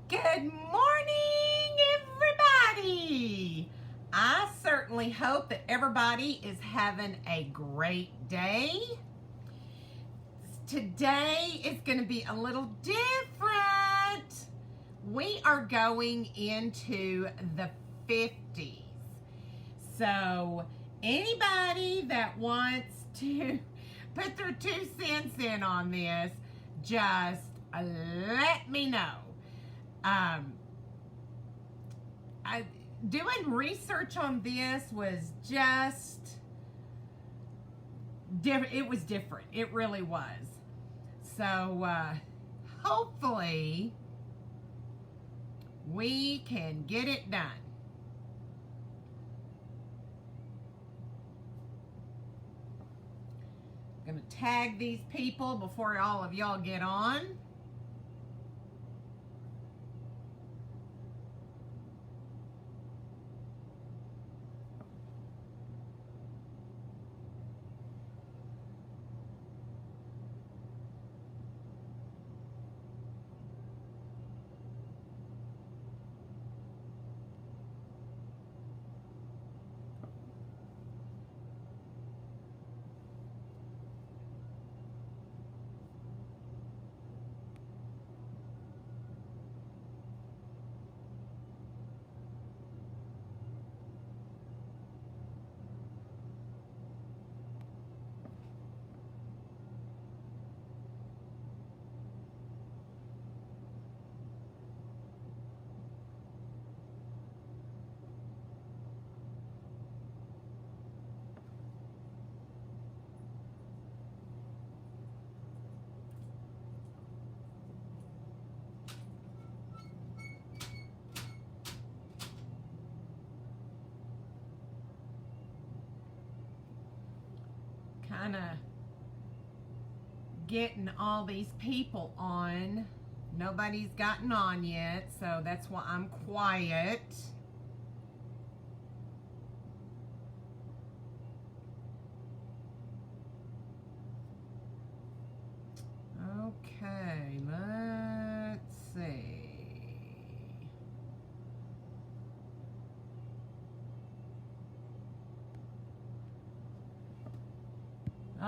Good morning, everybody. I certainly hope that everybody is having a great day. Today is going to be a little different. We are going into the 50s. So, anybody that wants to put their 2 cents in on this, just let me know. Doing research on this was just different. It was different. It really was. So hopefully we can get it done. I'm going to tag these people before all of y'all get on. Kind of getting all these people on. Nobody's gotten on yet, so that's why I'm quiet. Okay, let's see.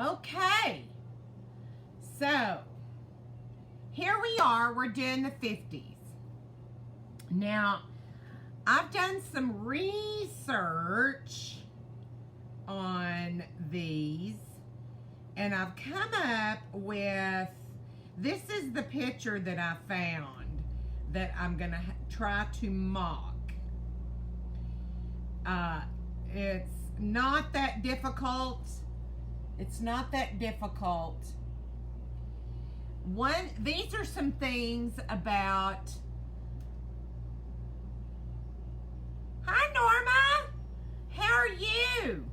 Okay, so here we are, we're doing the 50s. Now, I've done some research on these, and I've come up with, this is the picture that I found that I'm going to try to mock. It's not that difficult. It's not that difficult. These are some things about. Hi, Norma. How are you?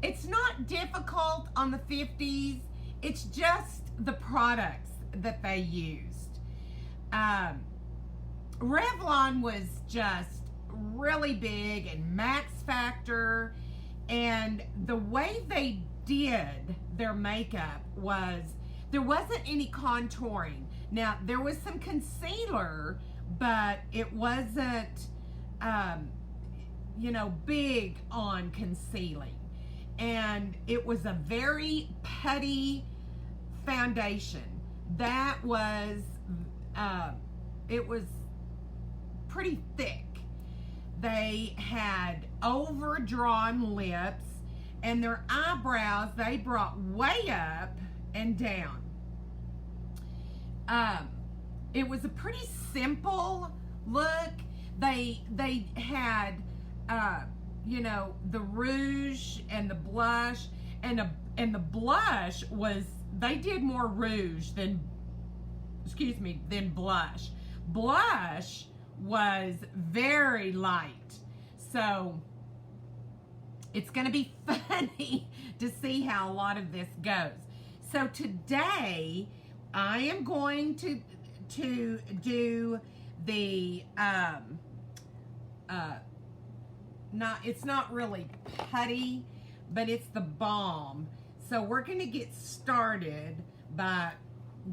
It's not difficult on the 50s. It's just the products that they used. Revlon was just really big, and Max Factor. And the way they did their makeup was, there wasn't any contouring. Now, there was some concealer, but it wasn't, big on concealing. And it was a very putty foundation. That was, it was pretty thick. They had overdrawn lips, and their eyebrows they brought way up and down. It was a pretty simple look. They had the rouge and the blush, and the blush was, they did more rouge than blush. Blush was very light. So it's going to be funny to see how a lot of this goes. So today I am going to do the it's not really putty, but it's the balm. So we're going to get started by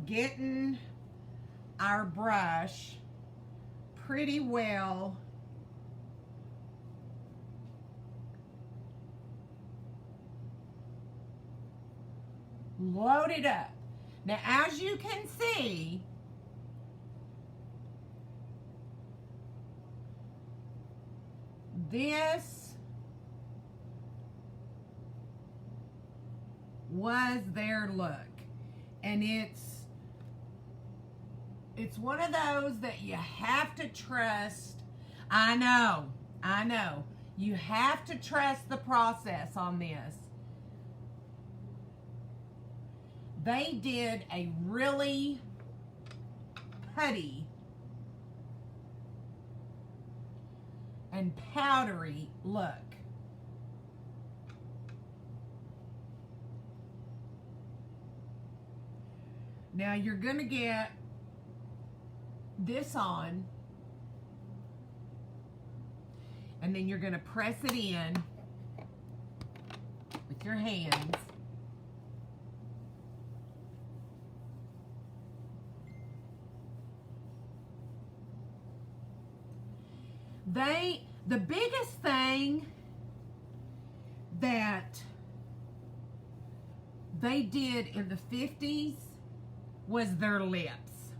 getting our brush pretty well loaded up. Now, as you can see, this was their look. And it's one of those that you have to trust. I know. You have to trust the process on this. They did a really putty and powdery look. Now you're gonna get this on, and then you're gonna press it in with your hands. The biggest thing that they did in the 50s was their lips.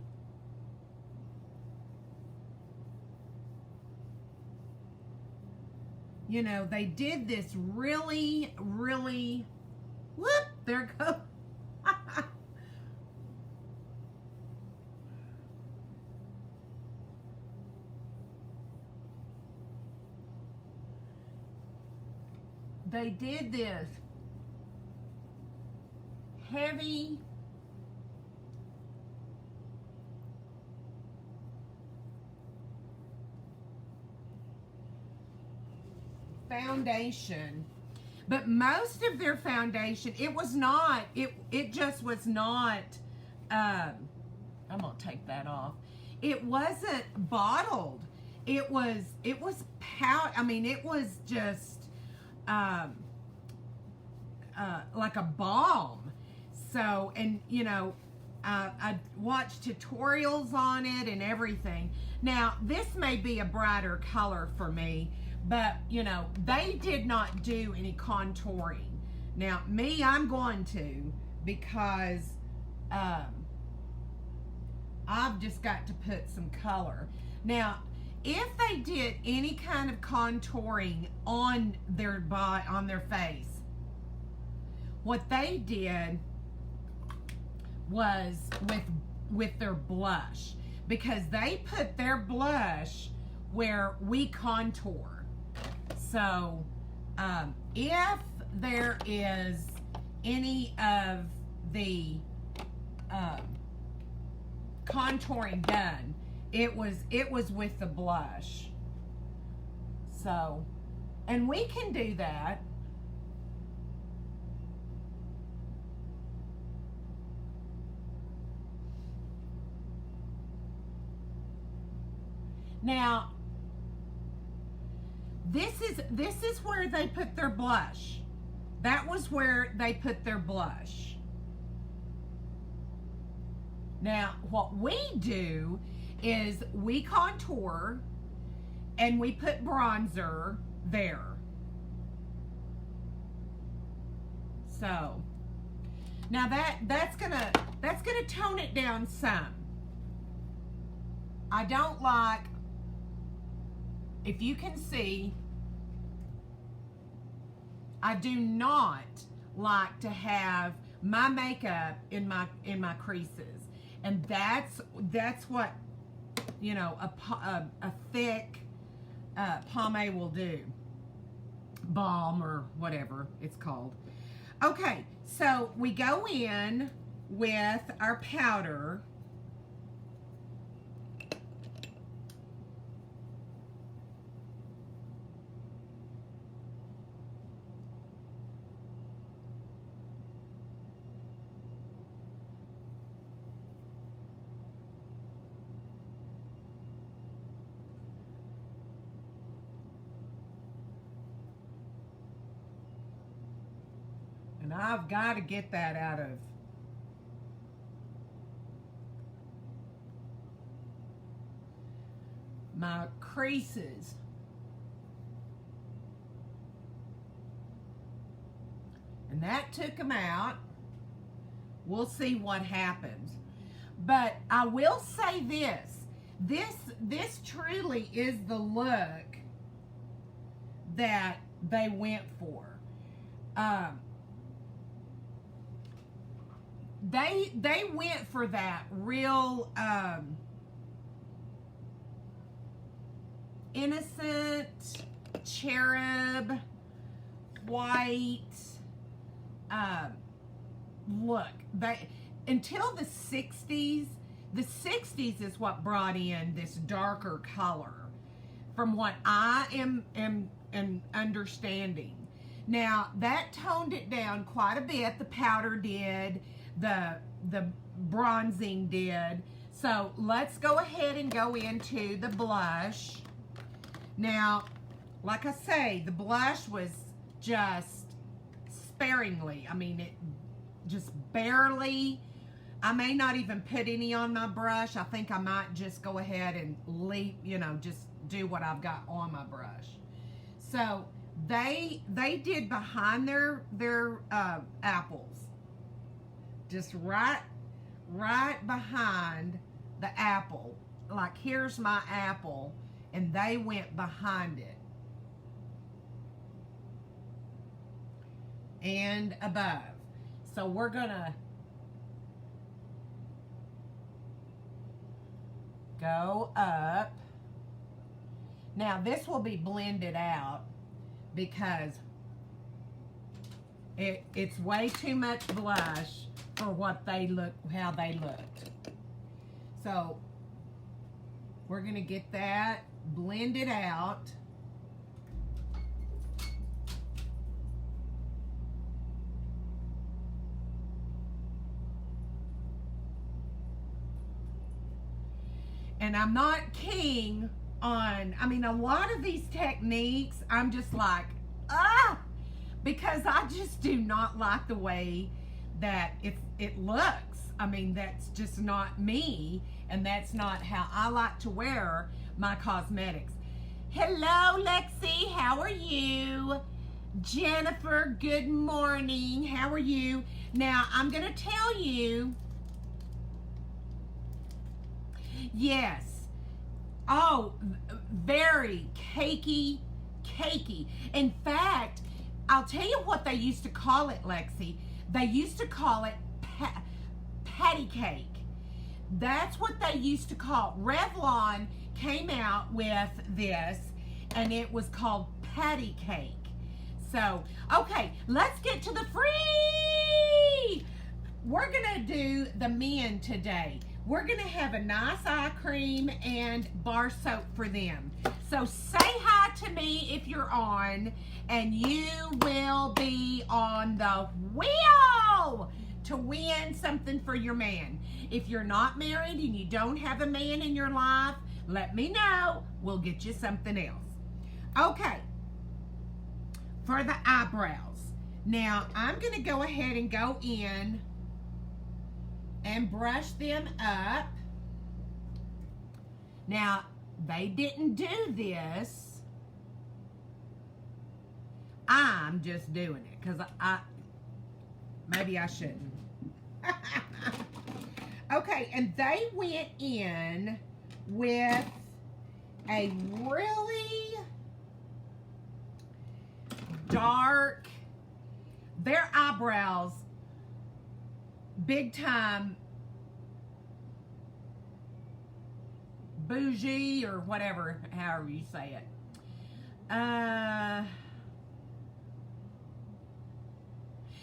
You know, they did this really, whoop, there it goes. They did this heavy foundation, but most of their foundation, it just was not, I'm gonna take that off. It wasn't bottled. It was powder. I mean, it was just like a balm. So, and you know, I watched tutorials on it and everything. Now, this may be a brighter color for me, but you know, they did not do any contouring. Now, me, I'm going to, because I've just got to put some color. Now, if they did any kind of contouring on their body, on their face, what they did was with their blush, because they put their blush where we contour. So if there is any of the contouring done, it was with the blush. So, and we can do that. Now, this is where they put their blush. That was where they put their blush. Now, what we do is we contour and we put bronzer there. So, now that's gonna tone it down some. I don't like, if you can see, I do not like to have my makeup in my creases, and that's what, you know, a thick pomade will do, balm or whatever it's called. Okay, so we go in with our powder. And I've got to get that out of. my creases. And that took them out. We'll see what happens. But I will say this. This truly is the look that they went for. They went for that real innocent cherub white look. Until the 60s is what brought in this darker color, from what I am understanding. Now that toned it down quite a bit. The powder did, the bronzing did. So let's go ahead and go into the blush. Now, like I say, the blush was just sparingly. I mean, it just barely. I may not even put any on my brush. I think I might just go ahead and leave, just do what I've got on my brush. So they did behind their apples, just right behind the apple. Like, here's my apple, and they went behind it and above. So we're gonna go up. Now this will be blended out because it's way too much blush for what they look, how they looked. So we're gonna get that blended out. And I'm not keen on, I mean, a lot of these techniques, I'm just like, because I just do not like the way that it looks. I mean, that's just not me, and that's not how I like to wear my cosmetics. Hello, Lexi, how are you? Jennifer, good morning, how are you? Now, I'm gonna tell you, yes. Oh, very cakey. In fact, I'll tell you what they used to call it, Lexi. They used to call it patty cake. That's what they used to call it. Revlon came out with this, and it was called patty cake. So, okay, let's get to the free. We're gonna do the men today. We're gonna have a nice eye cream and bar soap for them. So say hi to me if you're on, and you will be on the wheel to win something for your man. If you're not married and you don't have a man in your life, let me know. We'll get you something else. Okay, for the eyebrows. Now, I'm gonna go ahead and go in and brush them up. Now, they didn't do this. I'm just doing it because maybe I shouldn't. Okay, and they went in with a really dark, their eyebrows, big time bougie or whatever, however you say it.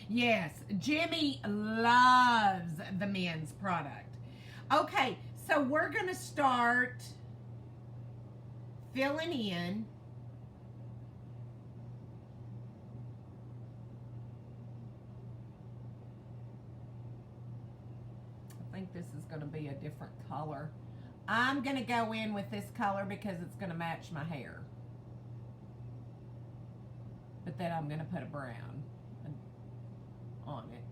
Yes, Jimmy loves the men's product. Okay, so we're gonna start filling in. I think this is going to be a different color. I'm going to go in with this color because it's going to match my hair. But then I'm going to put a brown on it.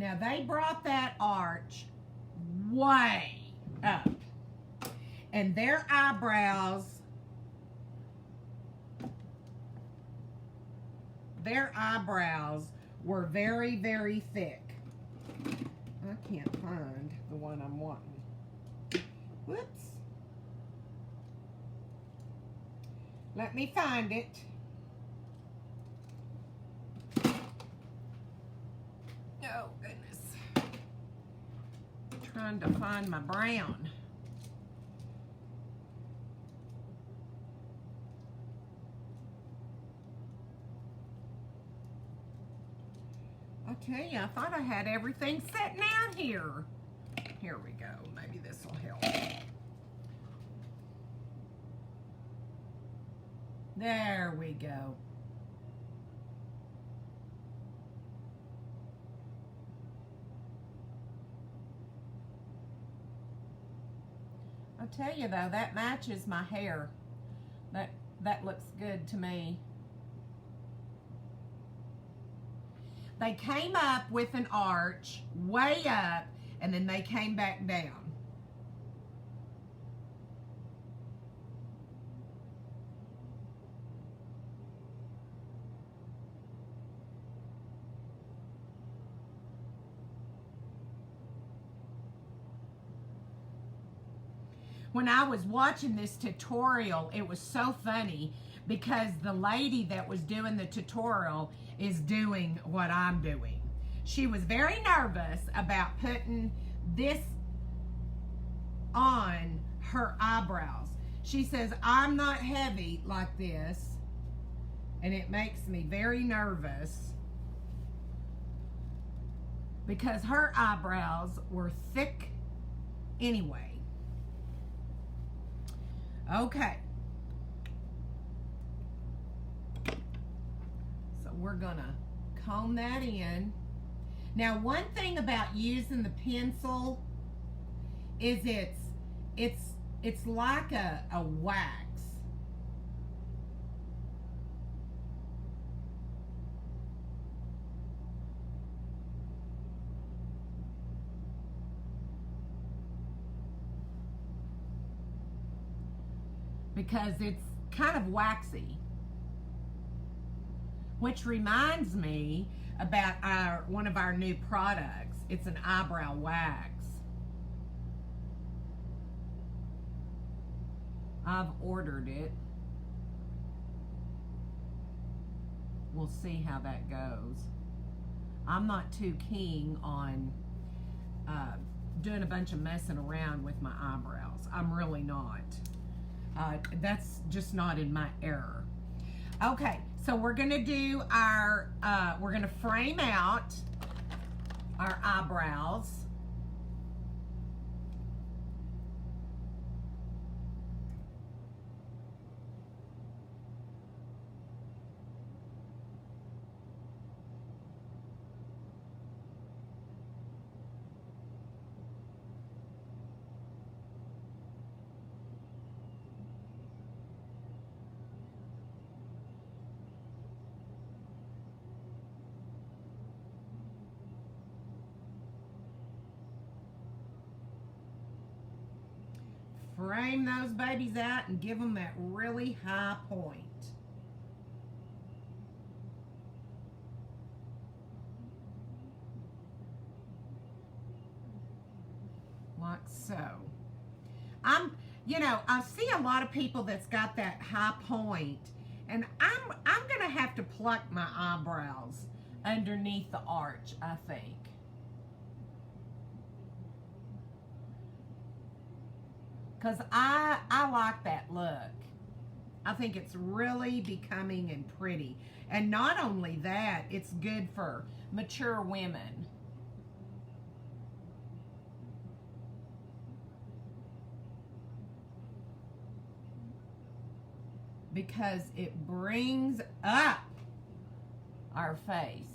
Now they brought that arch way up. And their eyebrows were very, very thick. I can't find the one I'm wanting. Whoops. Let me find it. Oh, goodness. Trying to find my brown. I tell you, I thought I had everything sitting out here. Here we go. Maybe this will help. There we go. I'll tell you though, that matches my hair. That looks good to me. They came up with an arch way up, and then they came back down. When I was watching this tutorial, it was so funny because the lady that was doing the tutorial is doing what I'm doing. She was very nervous about putting this on her eyebrows. She says, I'm not heavy like this, and it makes me very nervous because her eyebrows were thick anyway. Okay. So we're gonna comb that in. Now, one thing about using the pencil is it's like a wax. Because it's kind of waxy. Which reminds me about one of our new products. It's an eyebrow wax. I've ordered it. We'll see how that goes. I'm not too keen on doing a bunch of messing around with my eyebrows. I'm really not. That's just not in my era. Okay, so we're gonna do our, we're gonna frame out our eyebrows. Frame those babies out and give them that really high point. Like so. I see a lot of people that's got that high point, and I'm gonna have to pluck my eyebrows underneath the arch, I think. Because I like that look. I think it's really becoming and pretty. And not only that, it's good for mature women. Because it brings up our face.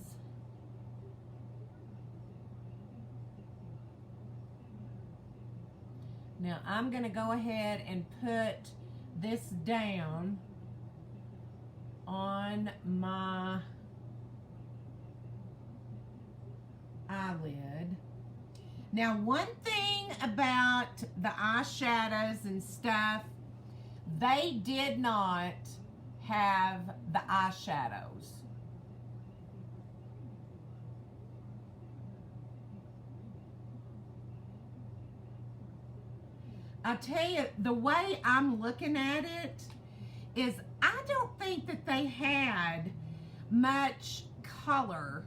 Now I'm going to go ahead and put this down on my eyelid. Now, one thing about the eyeshadows and stuff, they did not have the eyeshadows. I'll tell you, the way I'm looking at it is I don't think that they had much color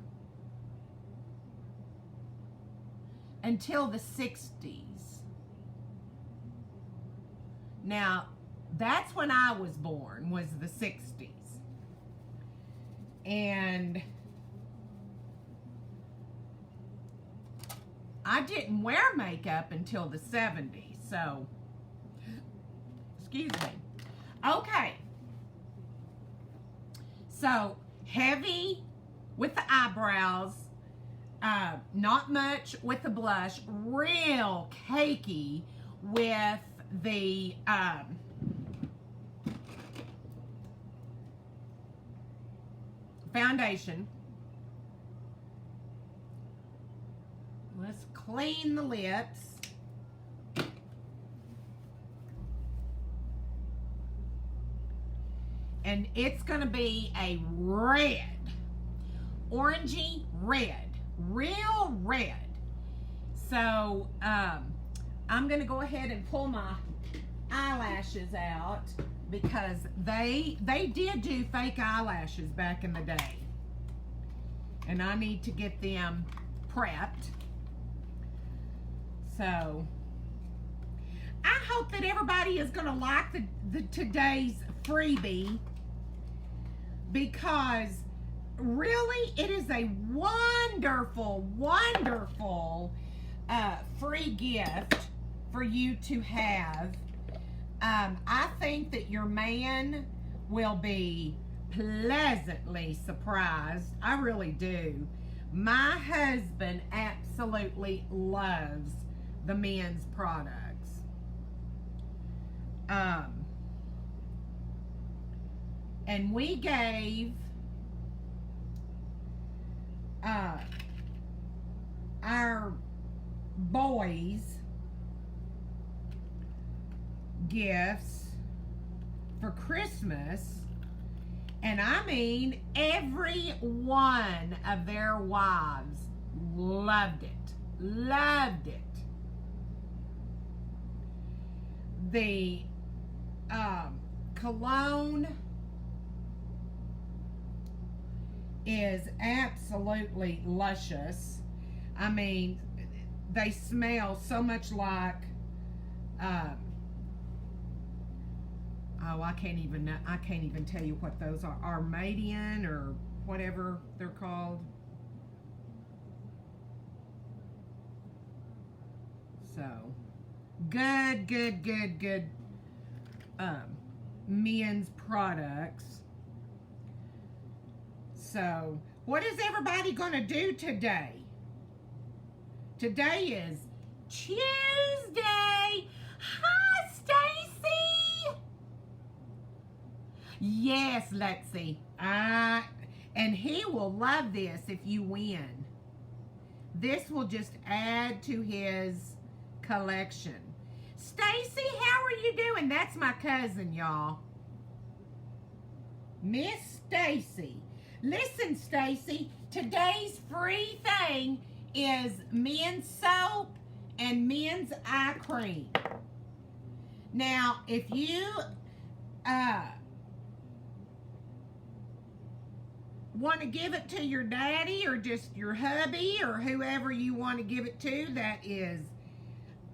until the 60s. Now, that's when I was born, was the 60s. And I didn't wear makeup until the 70s, so, excuse me. Okay. So, heavy with the eyebrows, not much with the blush, real cakey with the foundation. Let's clean the lips. And it's going to be a red, orangey red, real red. So I'm going to go ahead and pull my eyelashes out because they did do fake eyelashes back in the day. And I need to get them prepped. So I hope that everybody is going to like the today's freebie, because really it is a wonderful, wonderful free gift for you to have. I think that your man will be pleasantly surprised. I really do. My husband absolutely loves the men's products. And we gave our boys gifts for Christmas, and I mean every one of their wives loved it. Loved it. The cologne is absolutely luscious. I mean, they smell so much like oh, I can't even tell you what those are. Armadian or whatever they're called. So good men's products. So what is everybody gonna do today? Today is Tuesday. Hi, Stacy. Yes, Lexi. And he will love this if you win. This will just add to his collection. Stacy, how are you doing? That's my cousin, y'all. Miss Stacy. Listen, Stacy, today's free thing is men's soap and men's eye cream. Now, if you want to give it to your daddy or just your hubby or whoever you want to give it to, that is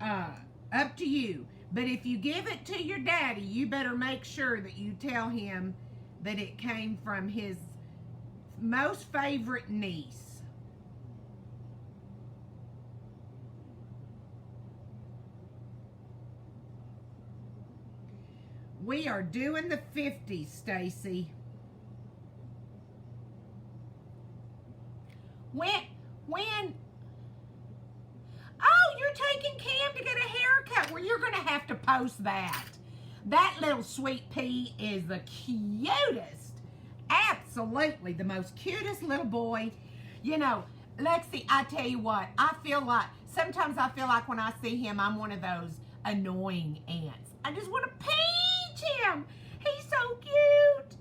up to you. But if you give it to your daddy, you better make sure that you tell him that it came from his most favorite niece. We are doing the 50s, Stacy. When? Oh, you're taking Cam to get a haircut. Well, you're going to have to post that. That little sweet pea is the cutest. Absolutely the most cutest little boy. You know, Lexi, I tell you what, sometimes I feel like when I see him, I'm one of those annoying aunts. I just want to pinch him. He's so cute.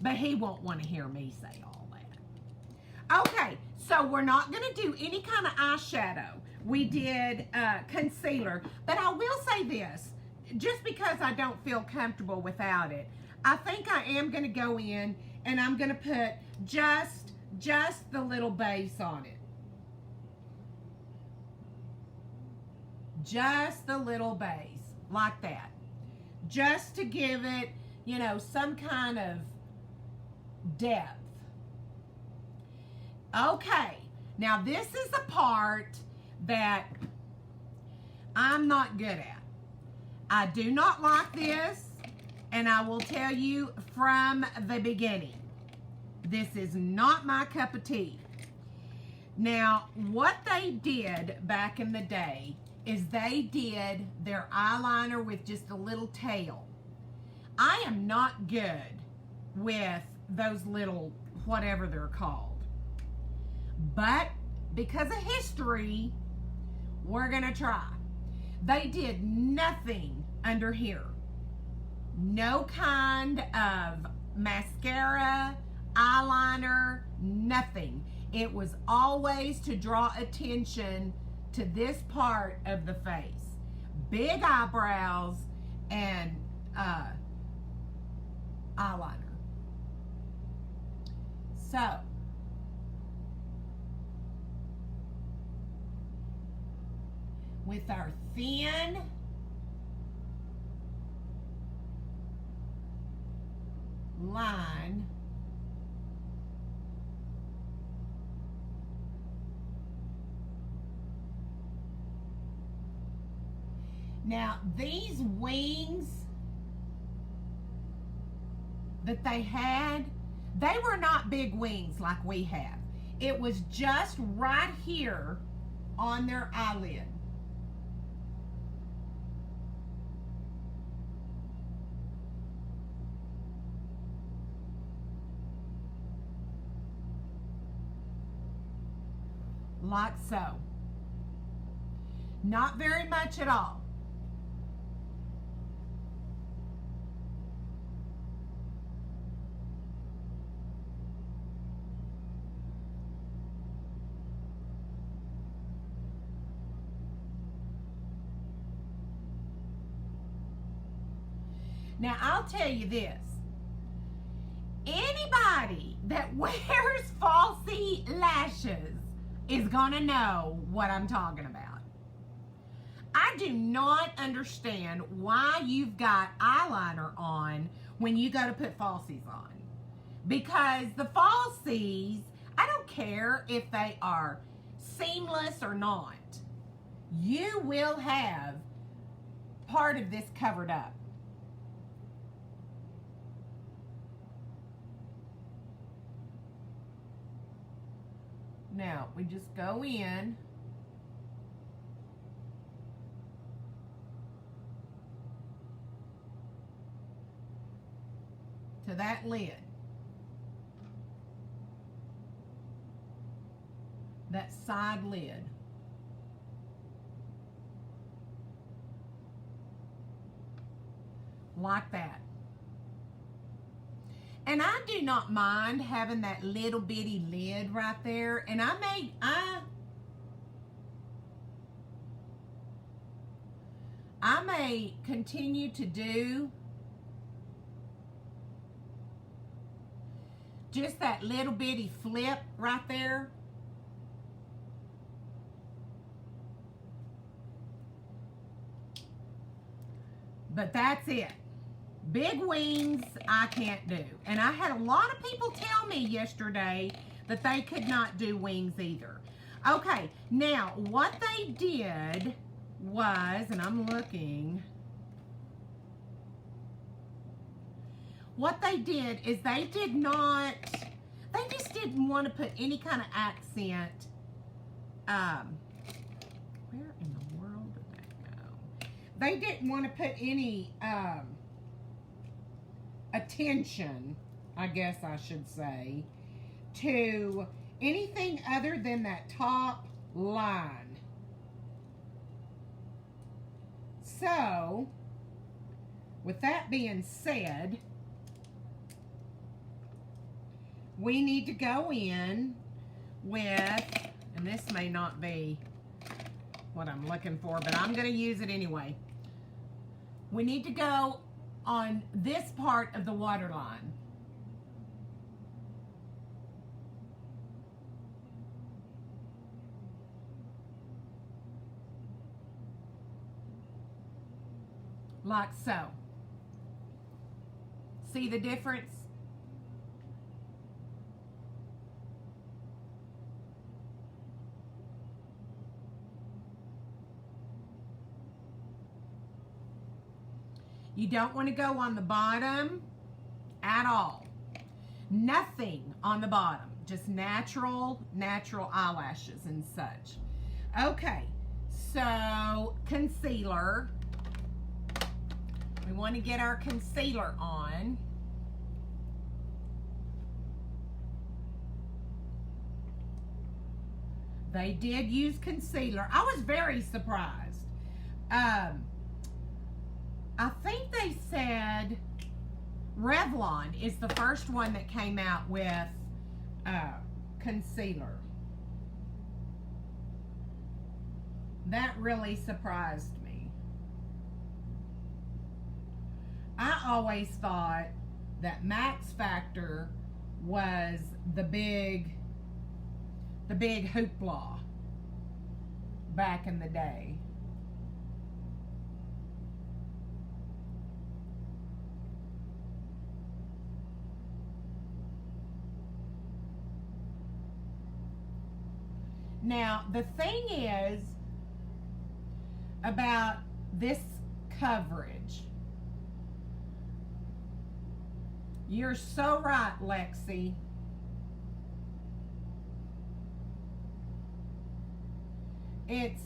But he won't want to hear me say all that. Okay, so we're not going to do any kind of eyeshadow. We did concealer. But I will say this, just because I don't feel comfortable without it, I think I am going to go in and I'm going to put just the little base on it. Just the little base, like that. Just to give it, you know, some kind of depth. Okay, now this is the part that I'm not good at. I do not like this, and I will tell you from the beginning, this is not my cup of tea. Now, what they did back in the day is they did their eyeliner with just a little tail. I am not good with those little, whatever they're called. But because of history, we're gonna try. They did nothing under here. No kind of mascara, eyeliner, nothing. It was always to draw attention to this part of the face. Big eyebrows and eyeliner. So, with our thin line, now these wings that they had, they were not big wings like we have. It was just right here on their eyelid. Like so. Not very much at all. Now, I'll tell you this. Anybody that wears falsy lashes is gonna know what I'm talking about. I do not understand why you've got eyeliner on when you go to put falsies on. Because the falsies, I don't care if they are seamless or not, you will have part of this covered up. Now, we just go in to that lid, that side lid. Like that. And I do not mind having that little bitty lid right there. And I may continue to do just that little bitty flip right there. But that's it. Big wings, I can't do. And I had a lot of people tell me yesterday that they could not do wings either. Okay, now what they did was, and I'm looking, what they did is they just didn't want to put any kind of accent. Where in the world did that go? They didn't want to put any attention, I guess I should say, to anything other than that top line. So, with that being said, we need to go in with, and this may not be what I'm looking for, but I'm going to use it anyway. We need to go on this part of the waterline. Like so. See the difference? You don't want to go on the bottom at all. Nothing on the bottom. Just natural eyelashes and such. Okay, so concealer. We want to get our concealer on. They did use concealer. I was very surprised. I think they said Revlon is the first one that came out with concealer. That really surprised me. I always thought that Max Factor was the big hoopla back in the day. Now, the thing is about this coverage. You're so right, Lexi. It's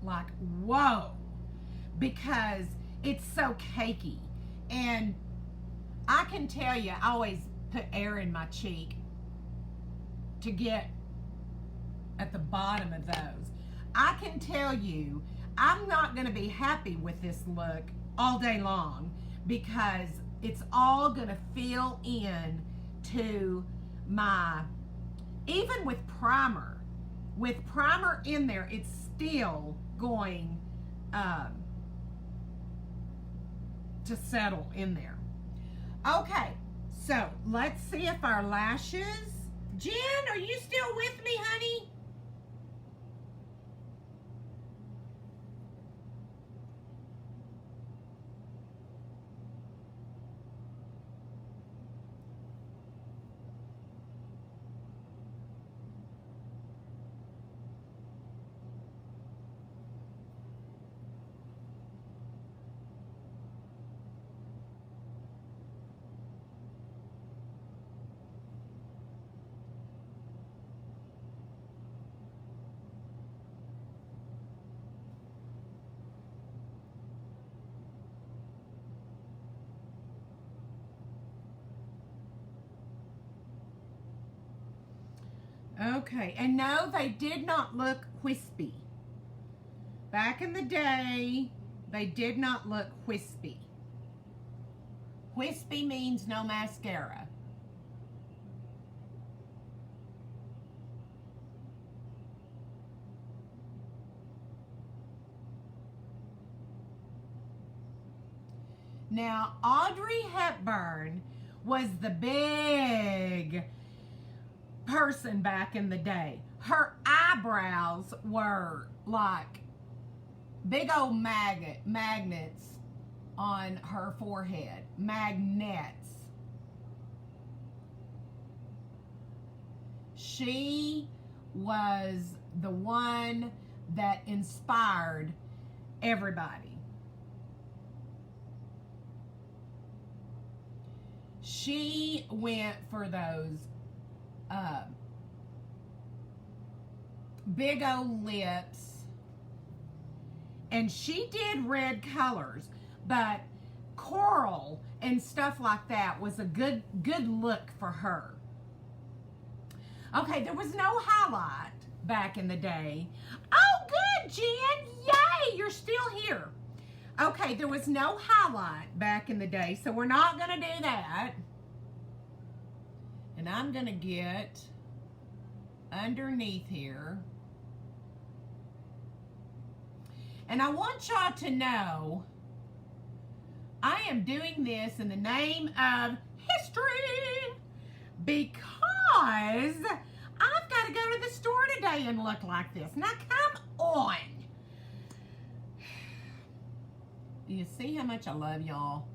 like, whoa, because it's so cakey. And I can tell you, I always put air in my cheek to get at the bottom of those. I can tell you, I'm not going to be happy with this look all day long because it's all going to fill in to my, even with primer. With primer in there, it's still going to settle in there. Okay, so let's see if our lashes. Jen, are you still with me, honey? Okay, and no, they did not look wispy. Back in the day, they did not look wispy. Wispy means no mascara. Now, Audrey Hepburn was the big person back in the day. Her eyebrows were like big old magnets on her forehead. Magnets. She was the one that inspired everybody. She went for those big old lips, and she did red colors, but coral and stuff like that was a good look for her. Okay, there was no highlight back in the day. Oh, good, Jen. Yay, you're still here. Okay, there was no highlight back in the day, so we're not going to do that. And I'm going to get underneath here. And I want y'all to know I am doing this in the name of history because I've got to go to the store today and look like this. Now, come on. Do you see how much I love y'all?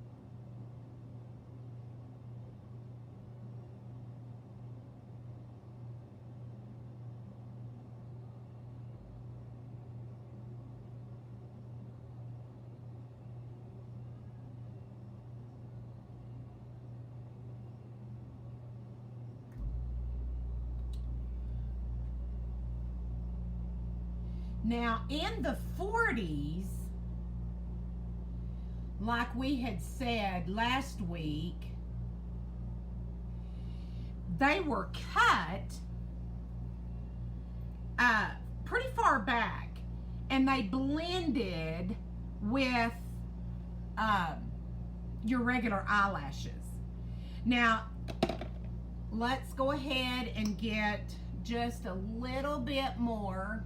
Now, in the 40s, like we had said last week, they were cut pretty far back, and they blended with your regular eyelashes. Now, let's go ahead and get just a little bit more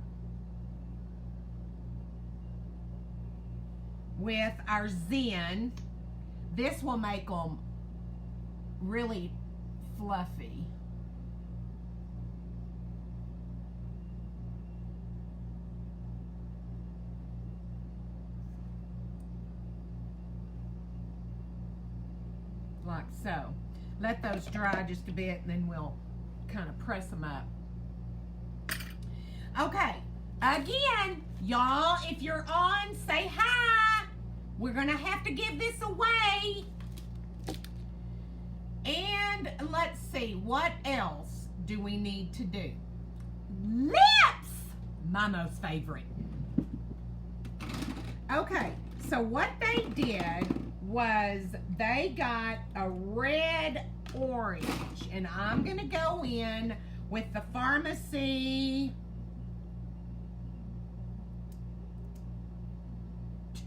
with our Zen. This will make them really fluffy. Like so. Let those dry just a bit, and then we'll kind of press them up. Okay, again, y'all, if you're on, say hi. We're gonna have to give this away. And let's see, what else do we need to do? Lips! My most favorite. Okay, so what they did was they got a red orange, and I'm gonna go in with the Pharmacy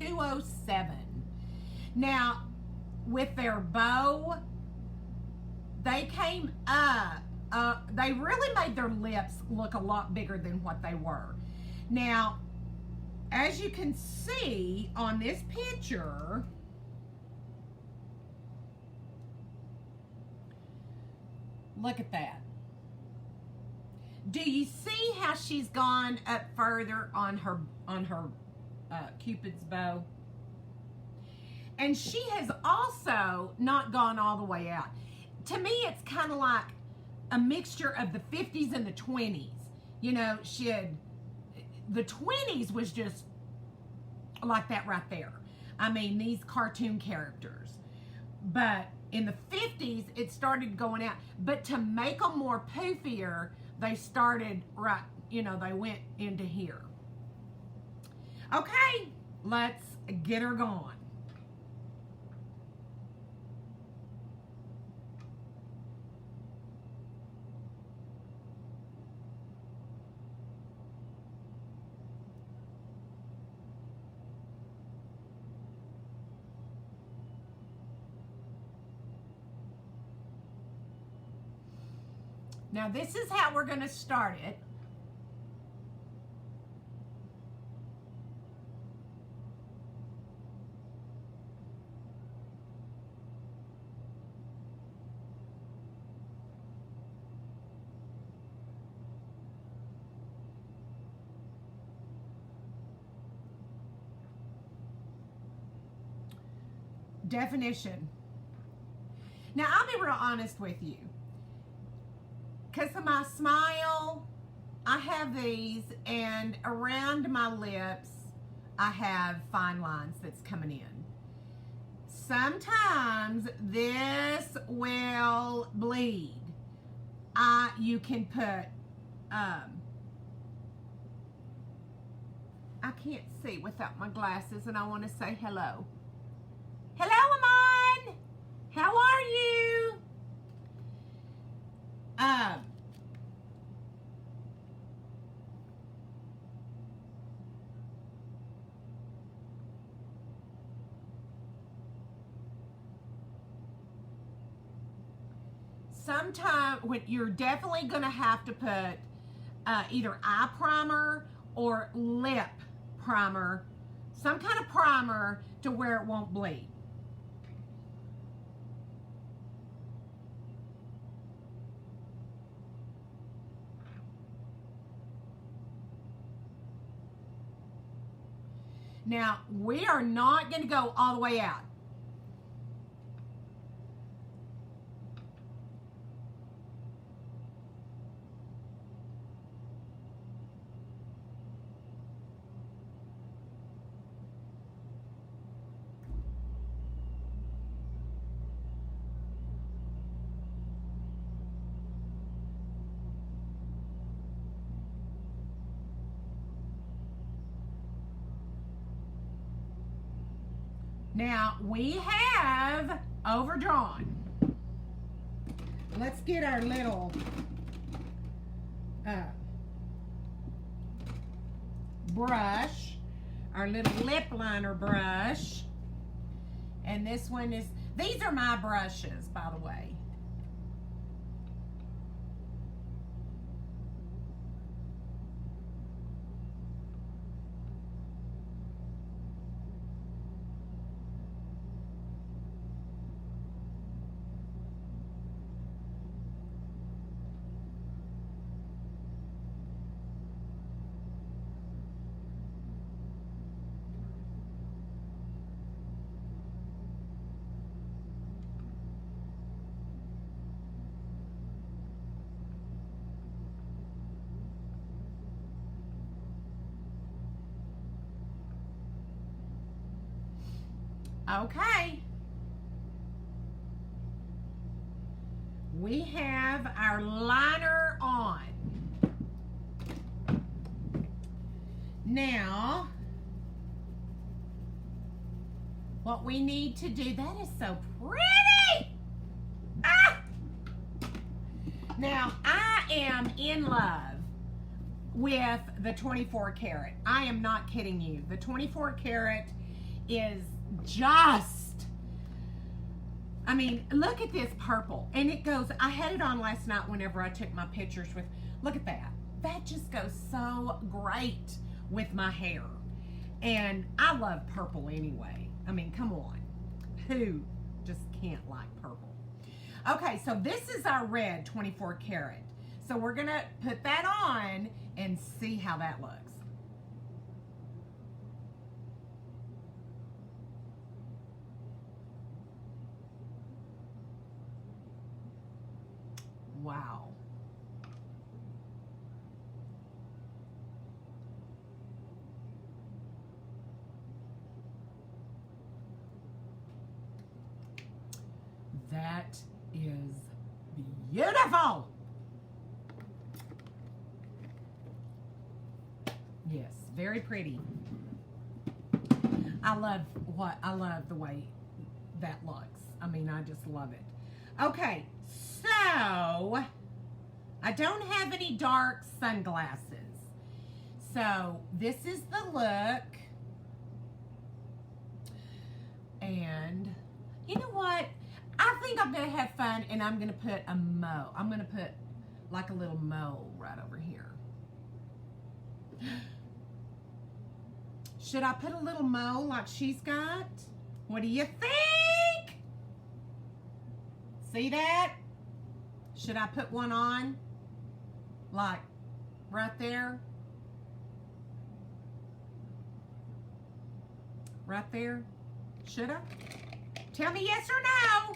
207. Now, with their bow, they came up, they really made their lips look a lot bigger than what they were. Now, as you can see on this picture, look at that. Do you see how she's gone up further on her Cupid's bow? And she has also not gone all the way out. To me, it's kind of like a mixture of the 50s and the 20s. You know, the 20s was just like that right there. I mean, these cartoon characters. But in the 50s, it started going out. But to make them more poofier, they started right, you know, they went into here. Okay, let's get her going. Now, this is how we're going to start it. Definition. Now, I'll be real honest with you. Because of my smile, I have these, and around my lips, I have fine lines that's coming in. Sometimes this will bleed. You can put, I can't see without my glasses, and I want to say hello. Hello, Amon! How are you? sometime when you're definitely going to have to put either eye primer or lip primer, some kind of primer to where it won't bleed. Now, we are not going to go all the way out. Now, we have overdrawn. Let's get our little brush, our little lip liner brush. And this one is, these are my brushes, by the way. Okay. We have our liner on. Now, what we need to do, that is so pretty. Ah! Now, I am in love with the 24 karat. I am not kidding you. The 24 karat is just, I mean, look at this purple. And it goes, I had it on last night whenever I took my pictures with, look at that. That just goes so great with my hair. And I love purple anyway. I mean, come on. Who just can't like purple? Okay, so this is our red 24 karat. So we're gonna put that on and see how that looks. Wow. That is beautiful. Yes, very pretty. I love the way that looks. I mean, I just love it. Okay, so I don't have any dark sunglasses. So this is the look. And you know what? I think I'm going to have fun and I'm going to put a mole. I'm going to put like a little mole right over here. Should I put a little mole like she's got? What do you think? See that? Should I put one on? Like right there? Right there? Should I? Tell me yes or no.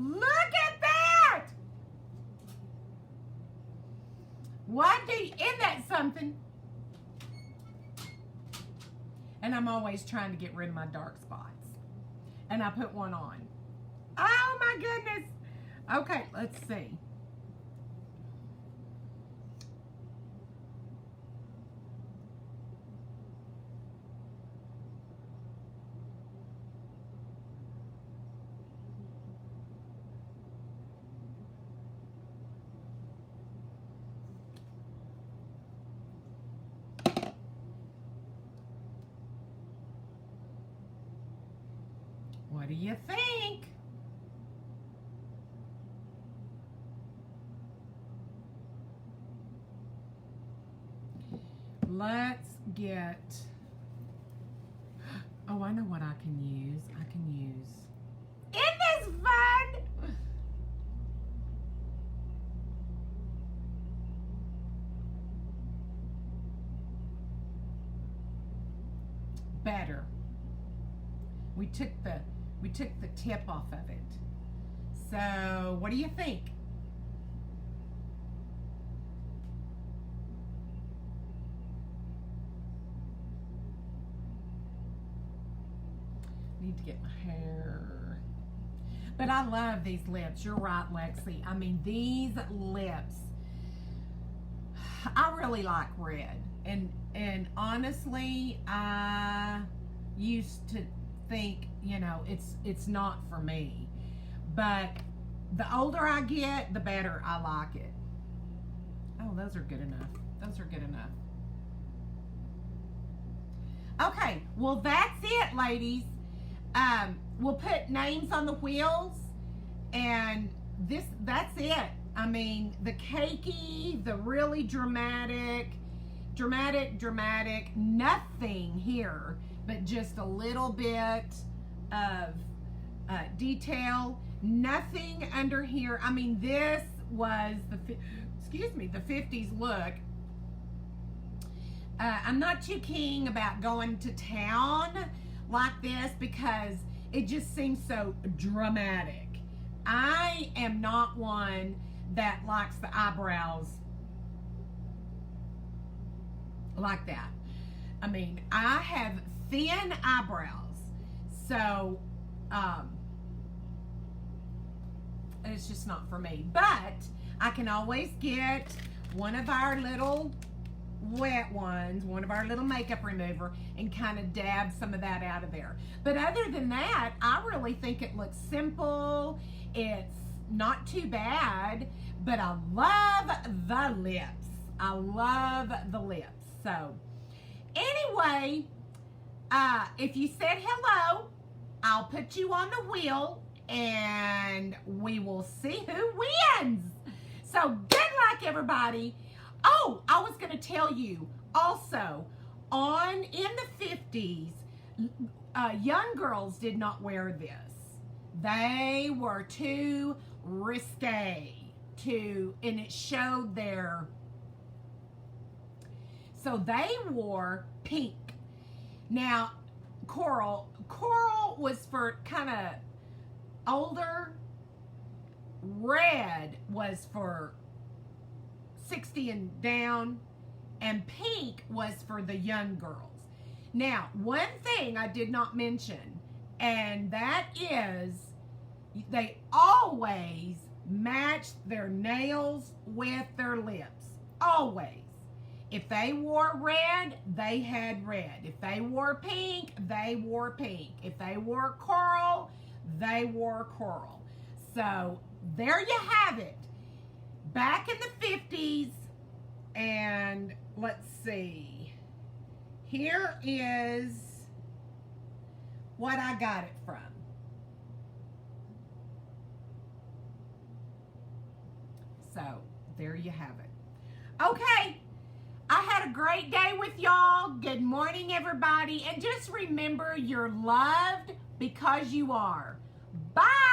Look at that! What do you, isn't that something? And I'm always trying to get rid of my dark spots. And I put one on. Oh my goodness. Okay, let's see. What do you think? Let's get, oh, I know what I can use. Isn't this fun? Better. We took the tip off of it. So, what do you think? Need to get my hair. But I love these lips. You're right, Lexi. I mean, these lips, I really like red. And honestly, I used to think, you know, it's not for me. But the older I get, the better I like it. Oh, those are good enough. Those are good enough. Okay, well, that's it, ladies. We'll put names on the wheels, and that's it. I mean, the cakey, the really dramatic, nothing here, but just a little bit of detail, nothing under here. I mean, this was the 50s look. I'm not too keen about going to town like this because it just seems so dramatic. I am not one that likes the eyebrows like that. I mean, I have thin eyebrows, so it's just not for me. But I can always get one of our little wet ones, one of our little makeup remover, and kind of dab some of that out of there. But other than that, I really think it looks simple. It's not too bad, but I love the lips. I love the lips. So anyway, if you said hello, I'll put you on the wheel and we will see who wins. So good luck, everybody. Oh, I was going to tell you also, in the 50s, young girls did not wear this. They were too risque and it showed their, so they wore pink. Now, coral was for kind of older. Red was for 60 and down, and pink was for the young girls. Now, one thing I did not mention, and that is they always matched their nails with their lips. Always. If they wore red, they had red. If they wore pink, they wore pink. If they wore coral, they wore coral. So there you have it. Back in the 50s, and let's see. Here is what I got it from. So there you have it. Okay. I had a great day with y'all. Good morning, everybody. And just remember, you're loved because you are. Bye.